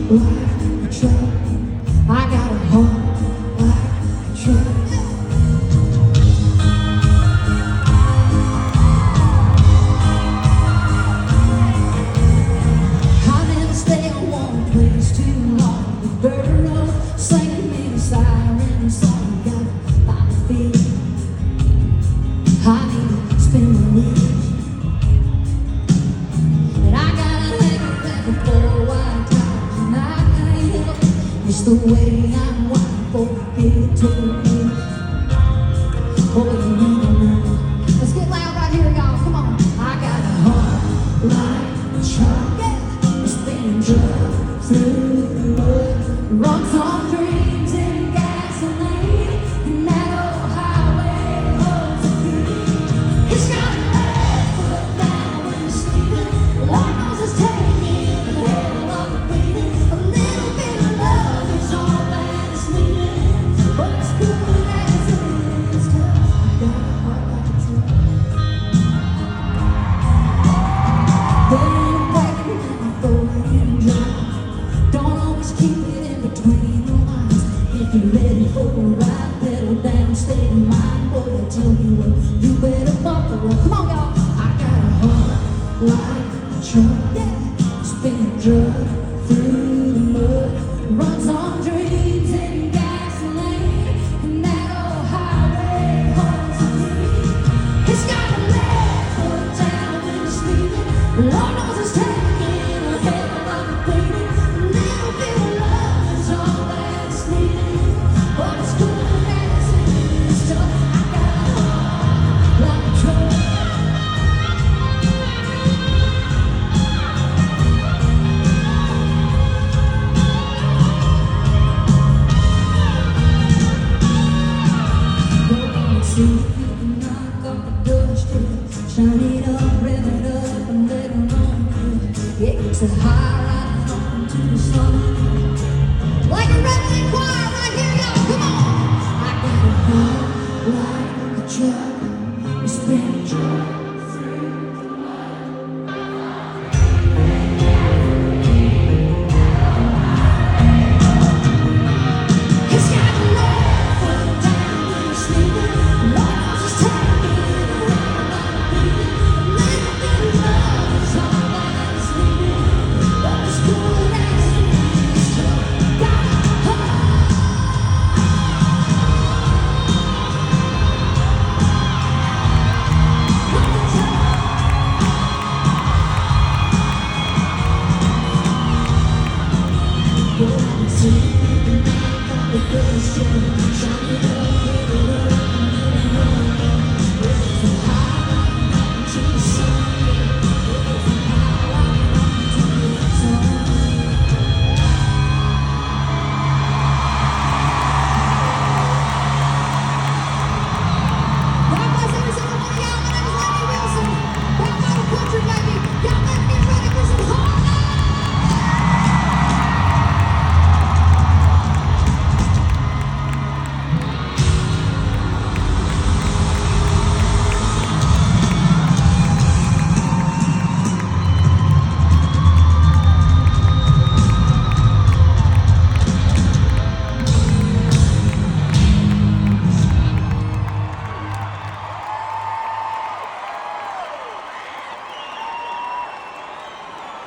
like a truck. I got a heart like a truck. I never stay in one place too long. The bird of singing me a siren song. Got my feet. I need to spin my wheels. And I gotta hang around for a while. And I can't help it. It's the way I'm wired for it to be. Oh, you need to know. Let's get loud right here, y'all. Come on. I got a heart like a truck. Yeah. It's being drugged through the mud. Runs on dreams and gasoline. And that old highway holds a key. It's got a left foot down when you're sleeping. Lord knows it's taking the hell of a beating. A little bit of love is all that it's needing. But it's good as it is, 'cause I got a heart like a truck. There ain't a breaking when I throw it in dry. Don't always keep it in between the lines. If you're ready for a ride, pedal down, stay in mind. Boy, I tell you what, you better buckle up. Come on, y'all. I got a heart like a truck. Yeah. It's been drugged through the mud. Runs on dreams and gasoline. And that old highway holds a key. It's got a left foot down when you're sleeping. Lord knows it's taking a hell of a beating. A little bit of love is all that's needed. But it's good as it is, 'cause I got a heart like a truck. Go on, see if you can knock off the dust. Shine it up, rev it up, and let it run. Yeah, it gets it high right up to the sun. Like a red choir right here, y'all. Come on. I got a heart like a truck.